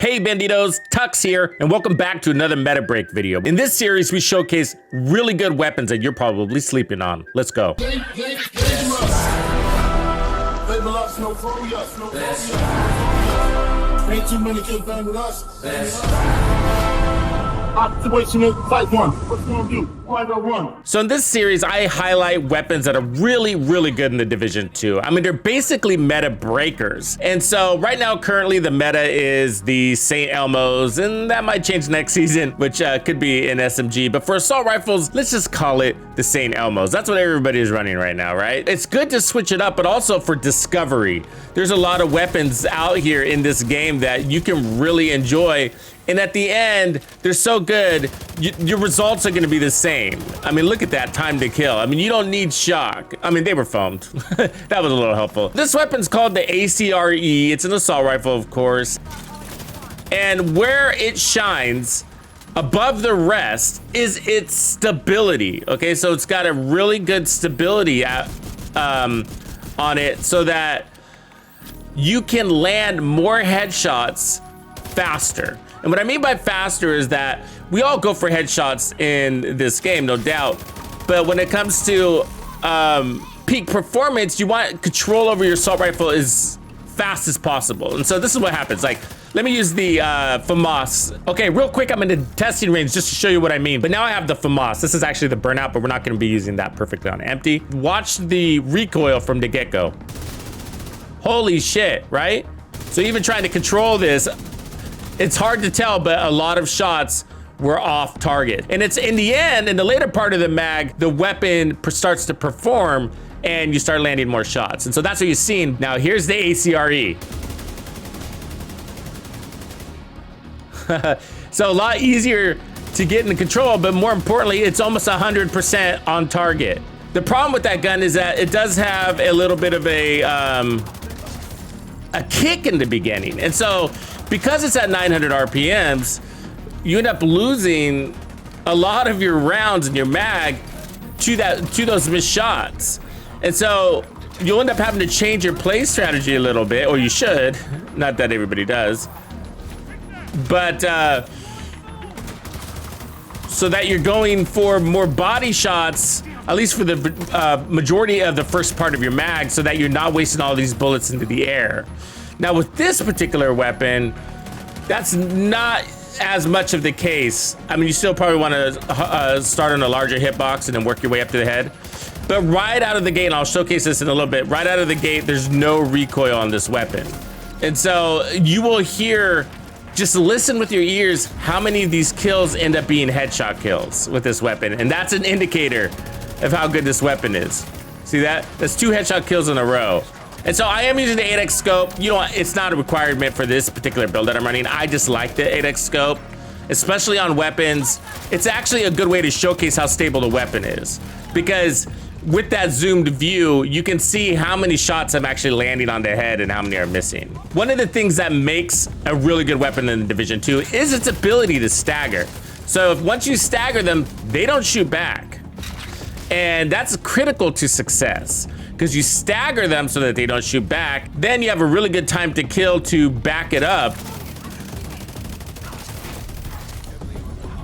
Hey Bandidos, Tux here, and welcome back to another Meta Break video. In this series, we showcase really good weapons that you're probably sleeping on. Let's go. Ain't too many kids bang with us. Situation fight one. What's gonna do? Why go run? So in this series, I highlight weapons that are really good in the Division 2. I mean, they're basically meta breakers. And so right now, currently the meta is the St. Elmo's, and that might change next season, which could be an SMG. But for assault rifles, let's just call it the St. Elmo's. That's what everybody is running right now, right? It's good to switch it up, but also for discovery. There's a lot of weapons out here in this game that you can really enjoy. And at the end, they're so good, your results are gonna be the same. I mean, look at that time to kill. I mean, you don't need shock. I mean, they were foamed. That was a little helpful. This weapon's called the ACR-E. It's an assault rifle, of course. And where it shines above the rest is its stability. Okay, so it's got a really good stability on it so that you can land more headshots faster. And what I mean by faster is that we all go for headshots in this game, no doubt. But when it comes to peak performance, you want control over your assault rifle as fast as possible. And so this is what happens. Like, let me use the FAMAS. Okay, real quick, I'm in the testing range just to show you what I mean. But now I have the FAMAS. This is actually the burnout, but we're not gonna be using that perfectly on empty. Watch the recoil from the get-go. Holy shit, right? So even trying to control this, it's hard to tell, but a lot of shots were off target. And it's in the end, in the later part of the mag, the weapon starts to perform and you start landing more shots. And so that's what you've seen. Now here's the ACR-E. So a lot easier to get into control, but more importantly, it's almost 100% on target. The problem with that gun is that it does have a little bit of a kick in the beginning. And so because it's at 900 RPMs, you end up losing a lot of your rounds in your mag to those missed shots. And so you'll end up having to change your play strategy a little bit, or you should, not that everybody does. But so that you're going for more body shots, at least for the majority of the first part of your mag, so that you're not wasting all these bullets into the air. Now with this particular weapon, that's not as much of the case. I mean, you still probably want to start on a larger hitbox and then work your way up to the head. But right out of the gate, and I'll showcase this in a little bit, right out of the gate, there's no recoil on this weapon. And so you will hear, just listen with your ears, how many of these kills end up being headshot kills with this weapon. And that's an indicator of how good this weapon is. See that? That's 2 headshot kills in a row. And so I am using the 8x scope. You know, it's not a requirement for this particular build that I'm running. I just like the 8x scope, especially on weapons. It's actually a good way to showcase how stable the weapon is, because with that zoomed view, you can see how many shots I'm actually landing on the head and how many are missing. One of the things that makes a really good weapon in Division 2 is its ability to stagger. So if once you stagger them, they don't shoot back. And that's critical to success, because you stagger them so that they don't shoot back. Then you have a really good time to kill to back it up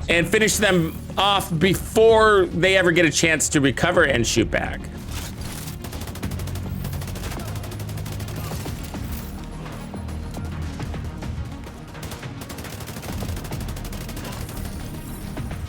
and finish them off before they ever get a chance to recover and shoot back.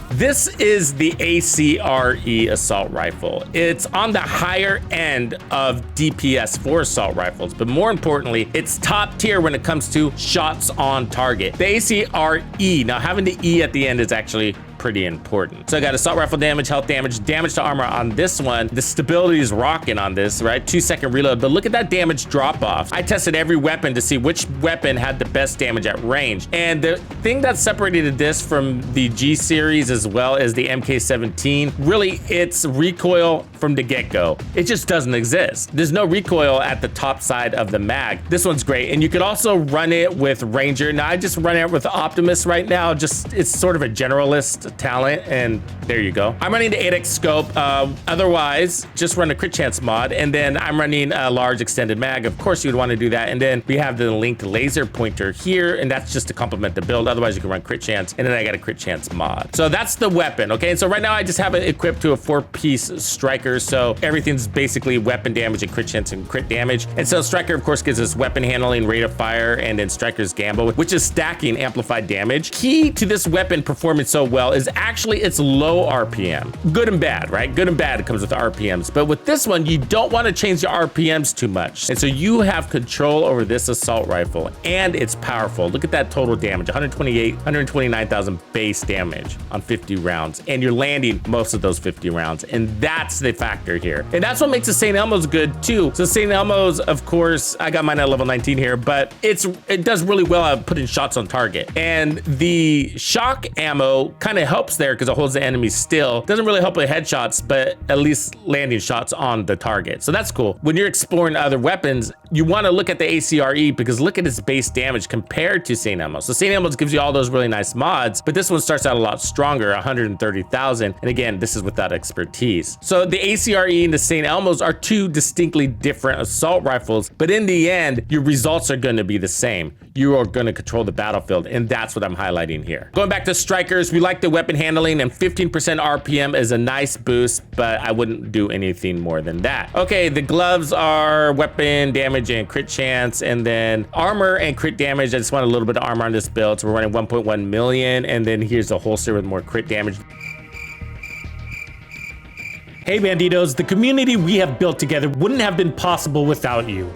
This is the ACR-E assault rifle. It's on the higher end of DPS for assault rifles, but more importantly, it's top tier when it comes to shots on target. The ACR-E, now having the E at the end is actually pretty important. So I got assault rifle damage, health damage, damage to armor on this one. The stability is rocking on this, right? 2-second reload, but look at that damage drop off. I tested every weapon to see which weapon had the best damage at range. And the thing that separated this from the G series as well as the MK17, really it's recoil from the get-go. It just doesn't exist. There's no recoil at the top side of the mag. This one's great. And you could also run it with Ranger. Now I just run it with Optimus right now. Just, it's sort of a generalist talent, and there you go. I'm running the 8x scope. Otherwise, just run a crit chance mod, and then I'm running a large extended mag. Of course, you would want to do that. And then we have the linked laser pointer here, and that's just to complement the build. Otherwise, you can run crit chance, and then I got a crit chance mod. So that's the weapon, okay? And so right now, I just have it equipped to a 4-piece striker, so everything's basically weapon damage and crit chance and crit damage. And so striker, of course, gives us weapon handling, rate of fire, and then striker's gamble, which is stacking amplified damage. Key to this weapon performing so well is actually its low RPM. Good and bad, right? Good and bad, it comes with RPMs. But with this one, you don't want to change the RPMs too much. And so you have control over this assault rifle, and it's powerful. Look at that total damage, 129,000 base damage on 50 rounds. And you're landing most of those 50 rounds. And that's the factor here. And that's what makes the St. Elmo's good too. So St. Elmo's, of course, I got mine at level 19 here, but it does really well at putting shots on target. And the shock ammo kind of helps there because it holds the enemy still. Doesn't really help with headshots, but at least landing shots on the target. So that's cool. When you're exploring other weapons, you want to look at the ACR-E because look at its base damage compared to St. Elmo's. So St. Elmo's gives you all those really nice mods, but this one starts out a lot stronger, 130,000. And again, this is without expertise. So the ACR-E and the St. Elmo's are two distinctly different assault rifles, but in the end, your results are going to be the same. You are going to control the battlefield, and that's what I'm highlighting here. Going back to strikers, we like the weapon handling, and 15% RPM is a nice boost, but I wouldn't do anything more than that. Okay, the gloves are weapon damage and crit chance, and then armor and crit damage. I just want a little bit of armor on this build, so we're running 1.1 million, and then here's a holster with more crit damage. Hey Bandidos, the community we have built together wouldn't have been possible without you.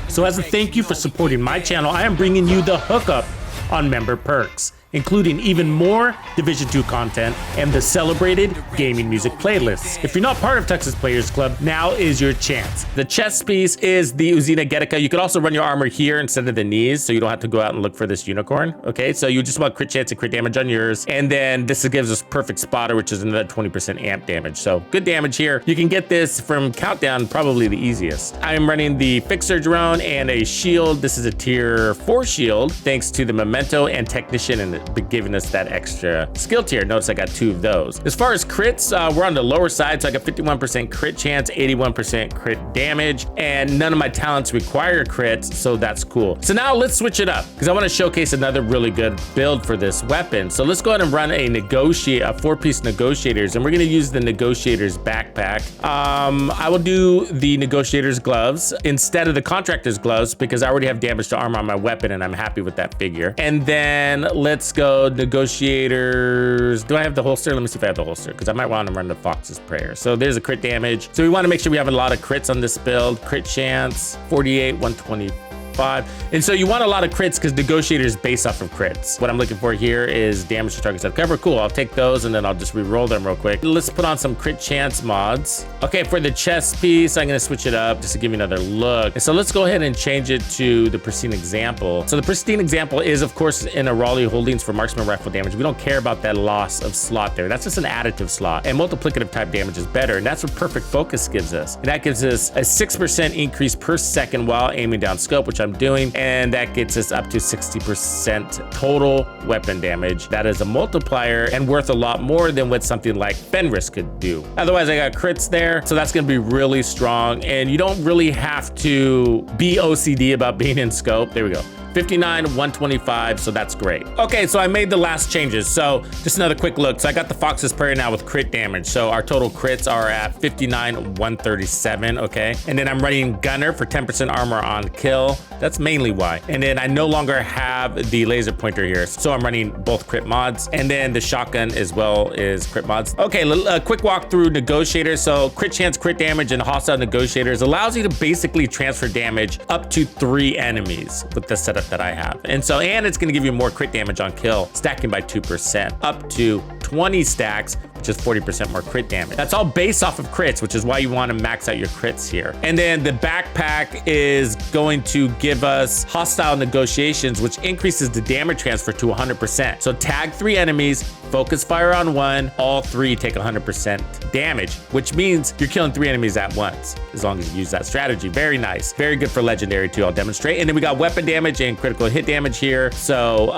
So as a thank you for supporting my channel, I am bringing you the hookup on member perks, including even more Division 2 content and the celebrated gaming music playlists. If you're not part of Texas Players Club, now is your chance. The chest piece is the Uzina Getica. You could also run your armor here instead of the knees, so you don't have to go out and look for this unicorn, okay? So you just want crit chance and crit damage on yours, and then this gives us perfect spotter, which is another 20% amp damage. So good damage here. You can get this from Countdown, probably the easiest. I am running the Fixer drone and a shield. This is a tier 4 shield, thanks to the Memento and Technician and giving us that extra skill tier. Notice I got 2 of those. As far as crits, we're on the lower side, so I got 51% crit chance, 81% crit damage, and none of my talents require crits, so that's cool. So now let's switch it up because I want to showcase another really good build for this weapon. So let's go ahead and run a 4-piece Negotiators, and we're going to use the Negotiators backpack. I will do the Negotiators gloves instead of the Contractor's gloves because I already have damage to armor on my weapon, and I'm happy with that figure. And then let's go Negotiators. Do I have the holster? Let me see if I have the holster because I might want to run the Fox's Prayer. So there's a crit damage. So we want to make sure we have a lot of crits on this build. Crit chance, 48, 125. And so you want a lot of crits because Negotiators based off of crits. What I'm looking for here is damage to targets out of cover. Cool, I'll take those and then I'll just re-roll them real quick. Let's put on some crit chance mods. Okay, for the chest piece, I'm gonna switch it up just to give you another look. And so let's go ahead and change it to the Pristine Example. So the Pristine Example is, of course, in a Raleigh Holdings for marksman rifle damage. We don't care about that loss of slot there. That's just an additive slot. And multiplicative type damage is better. And that's what Perfect Focus gives us. And that gives us a 6% increase per second while aiming down scope, which I'm doing. And that gets us up to 60% total weapon damage. That is a multiplier and worth a lot more than what something like Fenris could do. Otherwise, I got crits there. So that's gonna be really strong. And you don't really have to be OCD about being in scope. There we go. 59, 125, so that's great. Okay, so I made the last changes. So just another quick look. So I got the Fox's Prayer now with crit damage. So our total crits are at 59, 137, okay? And then I'm running Gunner for 10% armor on kill. That's mainly why. And then I no longer have the laser pointer here. So I'm running both crit mods. And then the shotgun as well is crit mods. Okay, a quick walk through Negotiator. So crit chance, crit damage, and hostile Negotiators allows you to basically transfer damage up to 3 enemies with the setup that I have. And it's gonna give you more crit damage on kill, stacking by 2%, up to 20 stacks which is 40% more crit damage. That's all based off of crits, which is why you want to max out your crits here. And then the backpack is going to give us hostile negotiations, which increases the damage transfer to 100%. So tag 3 enemies, focus fire on 1, all 3 take 100% damage, which means you're killing 3 enemies at once, as long as you use that strategy. Very nice. Very good for legendary too, I'll demonstrate. And then we got weapon damage and critical hit damage here. So,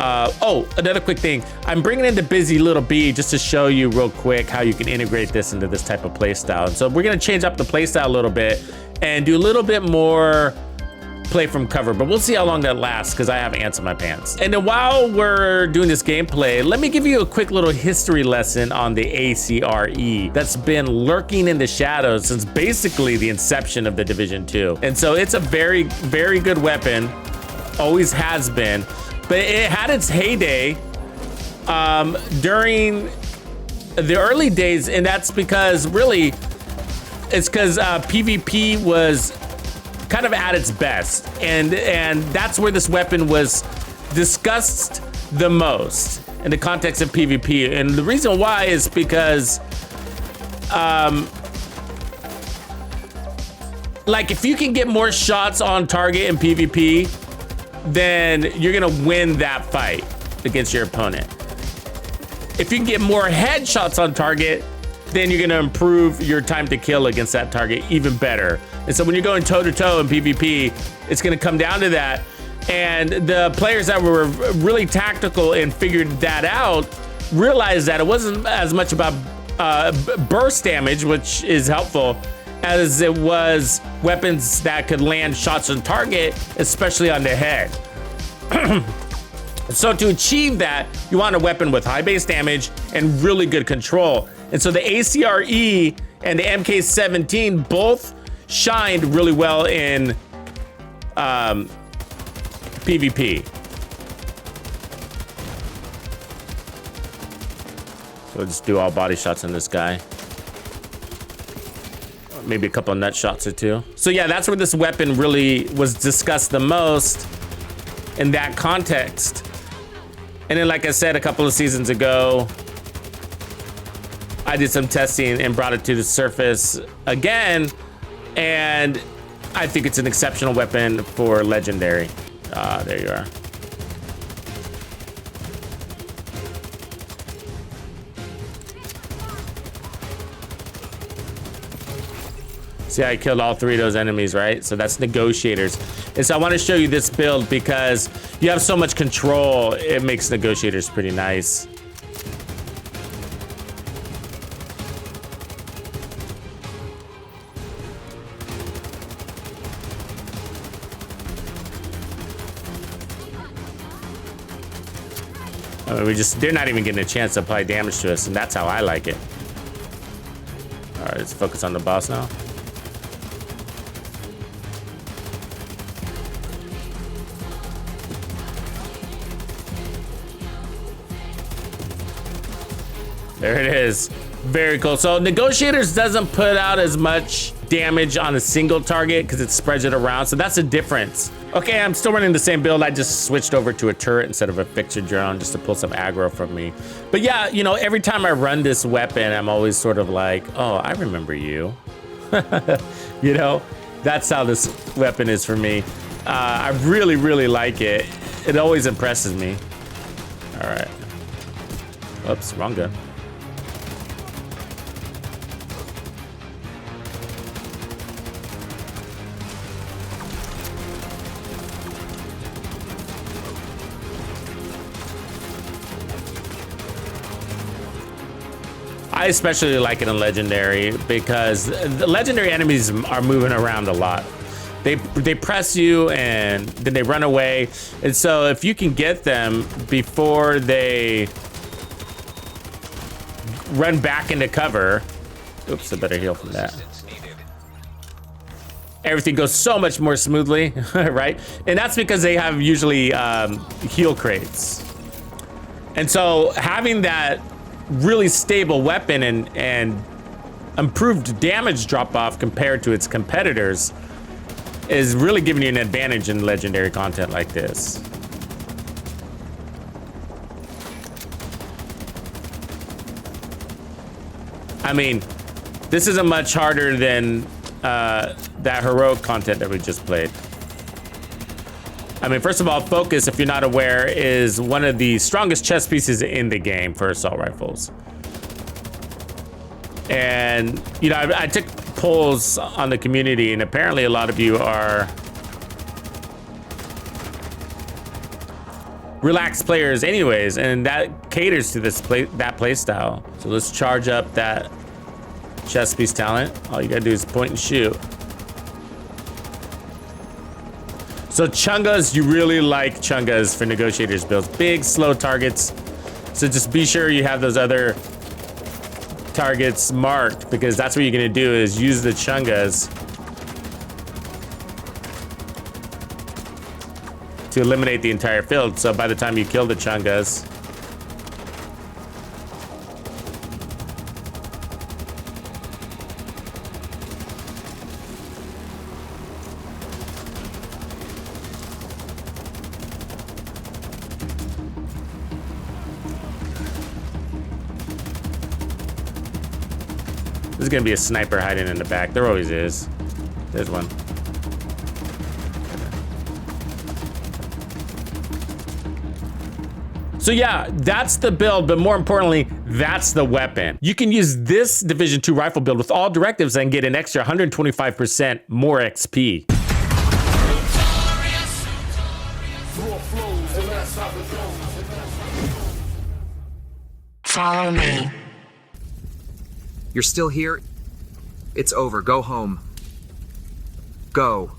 oh, another quick thing. I'm bringing in the Busy Little Bee just to show you real quick how you can integrate this into this type of playstyle. And so we're gonna change up the playstyle a little bit and do a little bit more play from cover, but we'll see how long that lasts because I have ants in my pants. And then while we're doing this gameplay, let me give you a quick little history lesson on the ACR-E that's been lurking in the shadows since basically the inception of the Division 2. And so it's a very, very good weapon, always has been, but it had its heyday during the early days, and that's because really, it's because PvP was kind of at its best, and that's where this weapon was discussed the most in the context of PvP. And the reason why is because like if you can get more shots on target in PvP, then you're gonna win that fight against your opponent. If you can get more headshots on target, then you're gonna improve your time to kill against that target even better. And so when you're going toe-to-toe in PvP, it's gonna come down to that. And the players that were really tactical and figured that out realized that it wasn't as much about burst damage, which is helpful, as it was weapons that could land shots on target, especially on the head. So to achieve that, you want a weapon with high base damage and really good control. And so the ACR-E and the MK17 both shined really well in PvP. So we'll just do all body shots on this guy. Maybe a couple of nut shots or 2. So yeah, that's where this weapon really was discussed the most in that context. And then, like I said, a couple of seasons ago, I did some testing and brought it to the surface again, and I think it's an exceptional weapon for legendary. There you are. See how I killed all 3 of those enemies, right? So that's Negotiators. And so I want to show you this build because you have so much control, it makes Negotiators pretty nice. I mean, they're not even getting a chance to apply damage to us, and that's how I like it. All right, let's focus on the boss now. There it is. Very cool. So Negotiators doesn't put out as much damage on a single target because it spreads it around. So that's a difference. Okay, I'm still running the same build. I just switched over to a turret instead of a fixer drone just to pull some aggro from me. But yeah, you know, every time I run this weapon, I'm always sort of like, oh, I remember you. You know, that's how this weapon is for me. I really, really like it. It always impresses me. All right. Oops, wrong gun. I especially like it in Legendary because the Legendary enemies are moving around a lot. They press you and then they run away. And so if you can get them before they run back into cover, oops, I better heal from that. Everything goes so much more smoothly, right? And that's because they have usually heal crates. And so having that really stable weapon and improved damage drop off compared to its competitors is really giving you an advantage in legendary content like this. I mean, this isn't much harder than that heroic content that we just played. I mean, first of all, focus, if you're not aware, is one of the strongest chess pieces in the game for assault rifles. And, you know, I took polls on the community, and apparently a lot of you are relaxed players anyways, and that caters to that play style. So let's charge up that chess piece talent. All you gotta do is point and shoot. So Chungas, you really like Chungas for Negotiators builds. Big, slow targets. So just be sure you have those other targets marked, because that's what you're gonna do is use the Chungas to eliminate the entire field. So by the time you kill the Chungas, there's gonna be a sniper hiding in the back. There always is. There's one. So yeah, that's the build, but more importantly, that's the weapon. You can use this Division 2 rifle build with all directives and get an extra 125% more XP. Follow me. You're still here? It's over. Go home. Go.